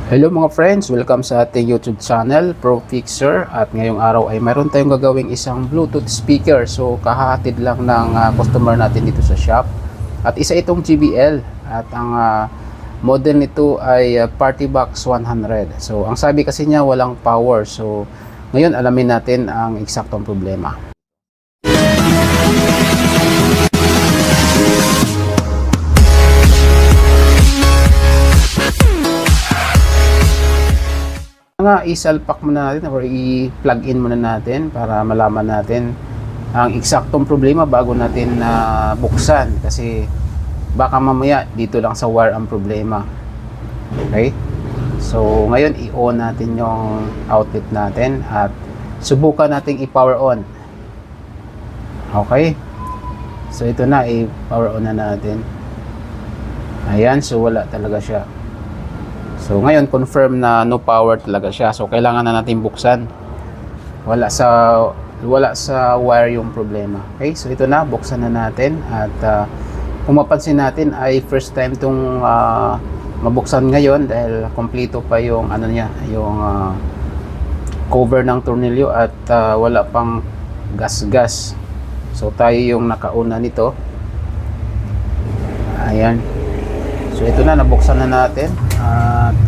Hello mga friends, welcome sa ating YouTube channel, ProFixer. At ngayong araw ay mayroon tayong gagawing isang Bluetooth speaker. So kahahatid lang ng customer natin dito sa shop. At isa itong JBL. At ang model nito ay PartyBox 100. So ang sabi kasi niya walang power. So ngayon alamin natin ang eksaktong problema. Isalpak muna natin or i-plug in muna natin para malaman natin ang eksaktong problema bago natin buksan, kasi baka mamaya dito lang sa wire ang problema. Okay, so ngayon i-on natin yung outlet natin at subukan nating i-power on. Okay, so ito na, i-power on na natin. Ayan, so wala talaga siya. So ngayon confirm na no power talaga siya. So kailangan na natin buksan. Wala sa wire yung problema. Okay? So ito na, buksan na natin at kung mapansin natin ay first time tong mabuksan ngayon dahil kompleto pa yung ano niya, yung cover ng tornilyo at wala pang gas-gas. So tayo yung nakauna nito. Ayan. So ito na, nabuksan na natin at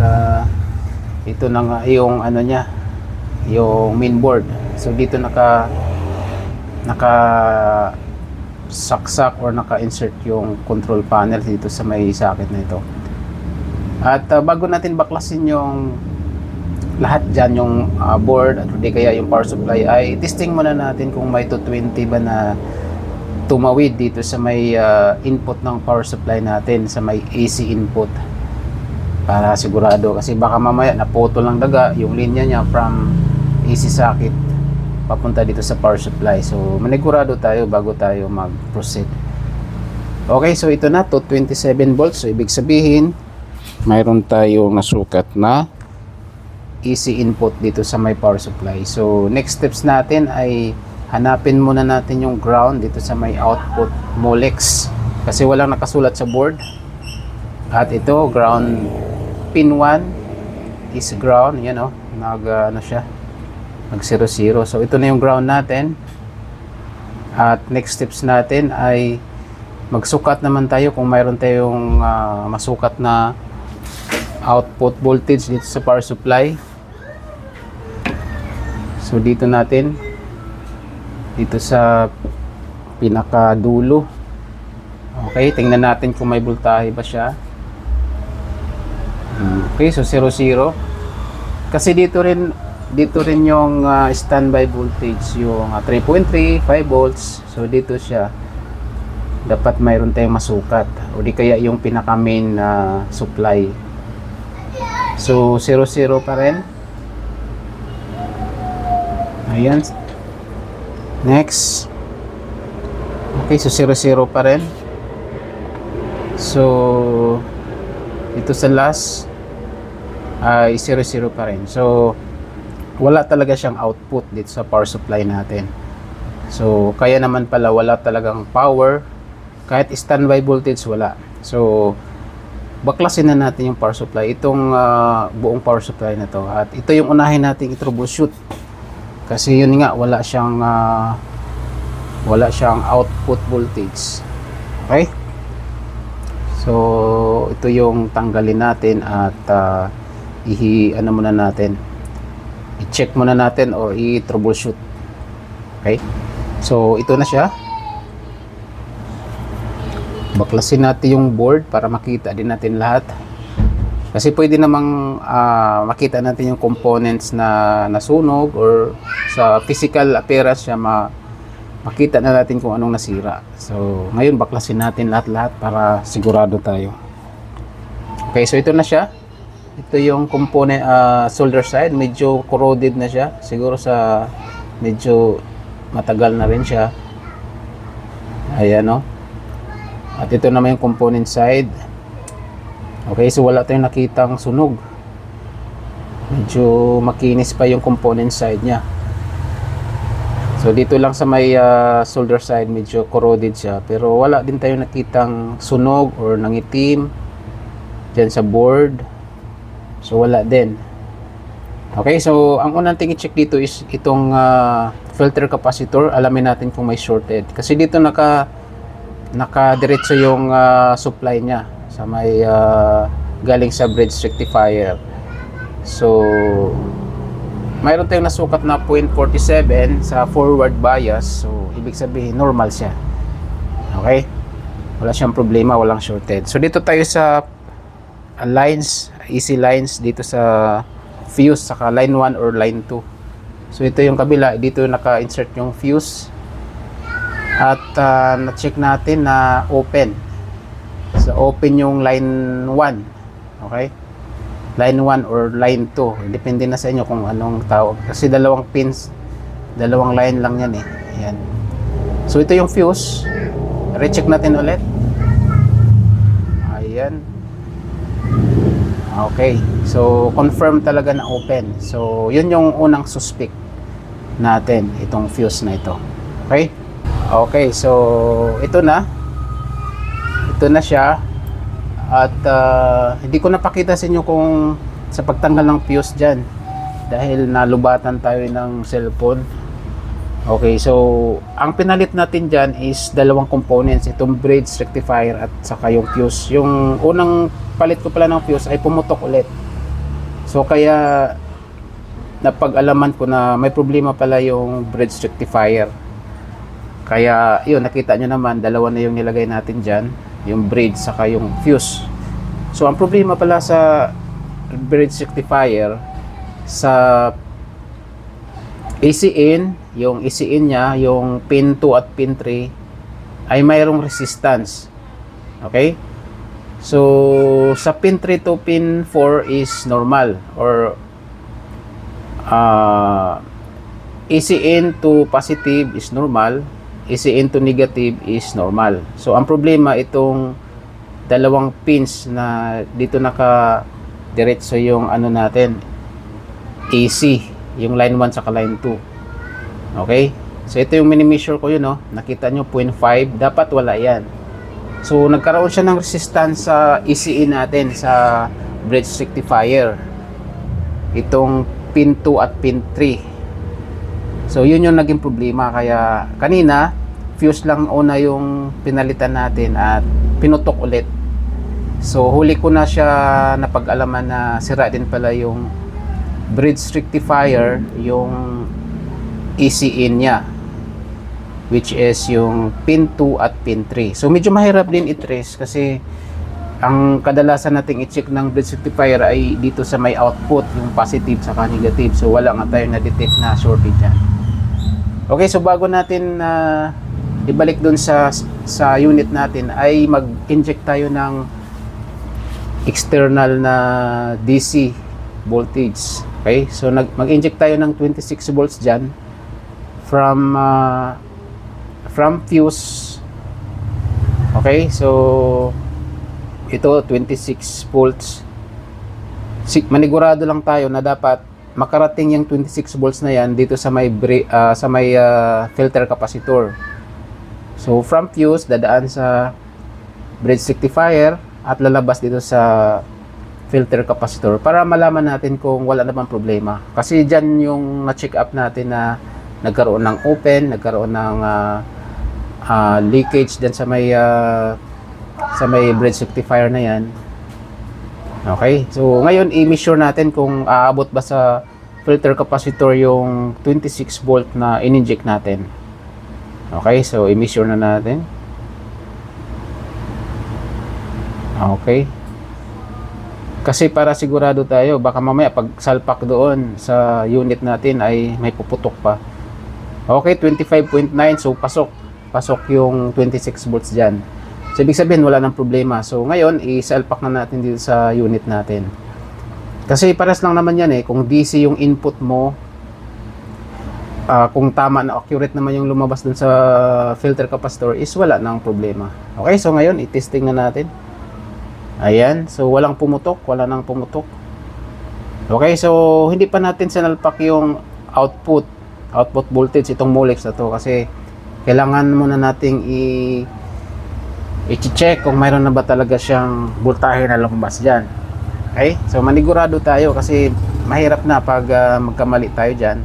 ito na nga yung ano niya, yung mainboard. So dito naka saksak or naka-insert yung control panel dito sa may socket na ito. At bago natin baklasin yung lahat dyan, yung board at hindi kaya yung power supply, ay testing muna natin kung may 220 ba na tumawid dito sa may input ng power supply natin, sa may AC input, para sigurado, kasi baka mamaya naputol lang daga yung linya niya from AC socket papunta dito sa power supply. So manigurado tayo bago tayo mag-proceed. Okay, so ito na, 227 volts. So ibig sabihin mayroon tayong nasukat na AC input dito sa may power supply. So next steps natin ay hanapin muna natin yung ground dito sa may output molex, kasi walang nakasulat sa board. At ito, ground pin 1 is ground. Yan o, ano siya, nag 00. So ito na yung ground natin. At next steps natin ay magsukat naman tayo kung mayroon tayong masukat na output voltage dito sa power supply. So dito natin, dito sa pinakadulo. Okay, tingnan natin kung may voltahe ba siya. Okay, so 00. Kasi dito rin yung standby voltage, yung 3.3, 5 volts. So dito siya dapat mayroon tayong masukat, o di kaya yung pinaka main supply. So 00 pa rin. Ayan. Next. Okay, so 00 pa rin. So ito sa last ay 00 pa rin. So wala talaga siyang output dito sa power supply natin. So kaya naman pala wala talagang power, kahit standby voltage wala. So baklasin na natin yung power supply, itong buong power supply na to, at ito yung unahin natin i-troubleshoot. Kasi yun nga, wala siyang output voltage. Okay? So ito yung tanggalin natin at ano muna natin, i-check muna natin or i-troubleshoot. Okay? So ito na siya. Baklasin natin yung board para makita din natin lahat. Kasi pwede namang makita natin yung components na nasunog, or sa physical appearance siya makita na natin kung anong nasira. So ngayon baklasin natin lahat-lahat para sigurado tayo. Okay, so ito na siya. Ito yung component, solder side. Medyo corroded na siya. Siguro sa medyo matagal na rin siya. Ayan o. At ito naman yung component side. Okay, so wala tayong nakitang sunog. Medyo makinis pa yung component side niya. So dito lang sa may solder side medyo corroded siya, pero wala din tayong nakitang sunog or nangitim dyan sa board. So wala din. Okay, so ang unang tingin check dito is itong filter capacitor. Alamin natin kung may shorted. Kasi dito naka-diretso yung supply niya sa may galing sa bridge rectifier. So mayroon tayong nasukat na 0.47 sa forward bias. So ibig sabihin normal siya. Okay? Wala siyang problema, walang shorted. So dito tayo sa lines, easy lines dito sa fuse saka line 1 or line 2. So ito yung kabila, dito naka-insert yung fuse. At na-check natin na open. So open yung line 1. Okay? Line 1 or line 2. Depende na sa inyo kung anong tawag. Kasi dalawang pins, dalawang line lang yan eh. Ayan. So ito yung fuse. Recheck natin ulit. Ayan. Okay. So confirm talaga na open. So yun yung unang suspect natin, itong fuse na ito. Okay? Okay, so ito na. Ito na siya. At hindi ko napakita sa inyo kung sa pagtanggal ng fuse dyan dahil nalubatan tayo ng cellphone. Okay, so ang pinalit natin dyan is dalawang components, itong bridge rectifier at saka yung fuse. Yung unang palit ko pala ng fuse ay pumutok ulit. So kaya napag-alaman ko na may problema pala yung bridge rectifier. Kaya yun, nakita nyo naman, dalawa na yung nilagay natin dyan, yung bridge saka yung fuse. So ang problema pala sa bridge rectifier, sa AC in, yung AC in nya, yung pin 2 at pin 3 ay mayroong resistance. Okay? So sa pin 3 to pin 4 is normal, or AC in to positive is normal, AC in to negative is normal. So ang problema itong dalawang pins na dito naka diretso yung ano natin, AC, yung line 1 sa line 2. Okay? So ito yung mini-measure ko yun, no? Nakita nyo 0.5, dapat wala yan. So nagkaroon siya ng resistance sa ECE natin sa bridge rectifier, itong pin 2 at pin 3. So yun yung naging problema. Kaya kanina fuse lang una yung pinalitan natin at pinutok ulit. So huli ko na siya napag-alaman na sira din pala yung bridge rectifier, yung ECE nya, which is yung pin 2 at pin 3. So medyo mahirap din i-trace kasi ang kadalasan nating i-check ng bridge rectifier ay dito sa may output, yung positive saka negative. So wala nga tayo na-detect na shortage dyan. Okay, so bago natin ibalik dun sa unit natin ay mag-inject tayo ng external na DC voltage. Okay, so mag-inject tayo ng 26 volts dyan from fuse. Okay, so ito 26 volts. Manigurado lang tayo na dapat makarating yung 26 volts na yan dito sa may filter capacitor. So from fuse dadaan sa bridge rectifier at lalabas dito sa filter capacitor para malaman natin kung wala namang problema. Kasi dyan yung na-check up natin na nagkaroon ng open, nagkaroon ng leakage dyan sa may bridge rectifier na yan. Okay, so ngayon i-measure natin kung aabot ba sa filter capacitor yung 26 volt na in-inject natin. Okay, so i-measure na natin. Okay, kasi para sigurado tayo, baka mamaya pag salpak doon sa unit natin ay may puputok pa. Okay, 25.9, so pasok yung 26 volts dyan. So ibig sabihin wala nang problema. So ngayon i-salpak na natin dito sa unit natin. Kasi pares lang naman yan eh, kung DC yung input mo, kung tama na accurate naman yung lumabas dun sa filter capacitor is wala nang problema. Okay, so ngayon i-testing na natin. Ayan, so walang pumutok, wala nang pumutok. Okay, so hindi pa natin sinalpak yung output voltage, itong Molex na to, kasi kailangan muna nating i-check kung mayroon na ba talaga siyang voltahe na lumabas dyan. Okay? So manigurado tayo kasi mahirap na pag magkamali tayo diyan.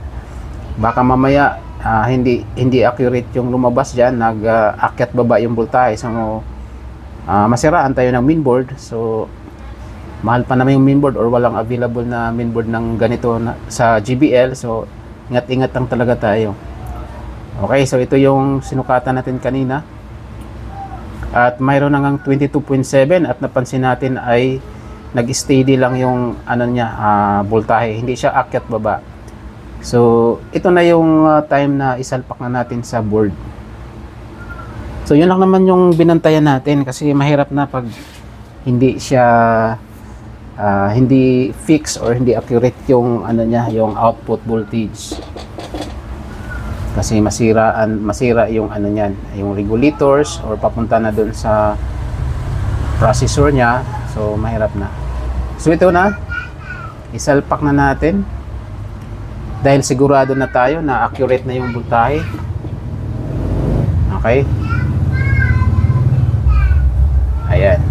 Baka mamaya hindi accurate yung lumabas diyan, nag-akyat baba yung voltahe. So masiraan tayo ng mainboard. So mahal pa naman yung mainboard or walang available na mainboard ng ganito sa GBL. So ingat-ingat lang talaga tayo. Okay, so ito yung sinukatan natin kanina. At mayroon nang 22.7 at napansin natin ay nag-steady lang yung ano niya, voltahe. Hindi siya akyat baba. So, ito na yung time na isalpak na natin sa board. So, yun lang naman yung binantayan natin kasi mahirap na pag hindi siya hindi fix or hindi accurate yung ano niya, yung output voltage. Kasi masira yung ano niyan, yung regulators or papunta na doon sa processor niya. So mahirap na. So ito na, isalpak na natin dahil sigurado na tayo na accurate na yung voltahe. Okay, ayan.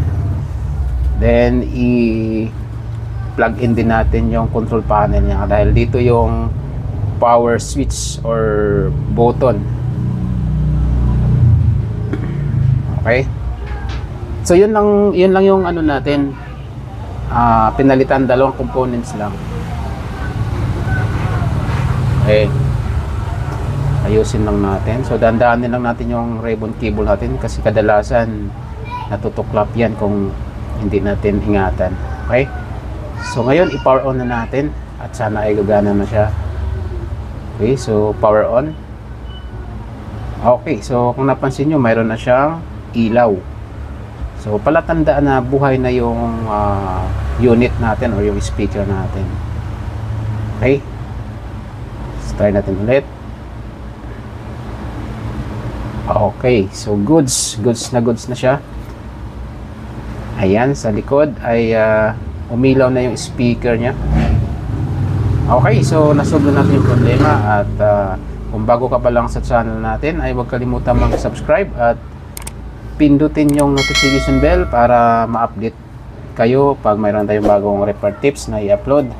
Then i-plug in din natin yung control panel niya dahil dito yung power switch or button. Okay, so yun lang yung ano natin, pinalitan, dalawang components lang. Okay, ayusin lang natin. So dandaanin lang natin yung ribbon cable natin kasi kadalasan natutuklap yan kung hindi natin ingatan. Okay, so ngayon i-power on na natin at sana ay gagana na siya. Okay, so power on. Okay, so kung napansin nyo, mayroon na siyang ilaw. So palatandaan na buhay na yung unit natin or yung speaker natin. Okay, so try natin ulit. Okay, so goods na siya. Ayan, sa likod ay umilaw na yung speaker niya. Okay, so nasolve na natin yung problema at kung bago ka pa lang sa channel natin ay huwag kalimutan mag-subscribe at pindutin yung notification bell para ma-update kayo pag mayroon tayong bagong repair tips na i-upload.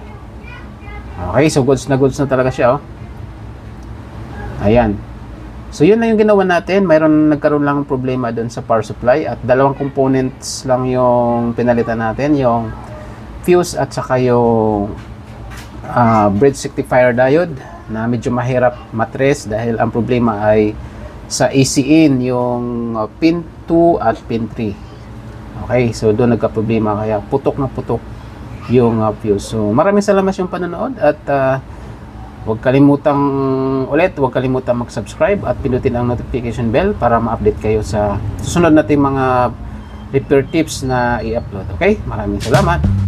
Okay, so goods na talaga siya, oh. Ayan. So yun na yung ginawa natin. Nagkaroon lang ng problema doon sa power supply at dalawang components lang yung pinalitan natin, yung fuse at saka yung bridge rectifier diode na medyo mahirap matrace dahil ang problema ay sa AC-in, yung pin 2 at pin 3. Okay, so doon nagka-problema kaya putok na putok yung fuse. So maraming salamat yung panonood at huwag kalimutang mag-subscribe at pindutin ang notification bell para ma-update kayo sa susunod nating mga repair tips na i-upload. Okay, maraming salamat.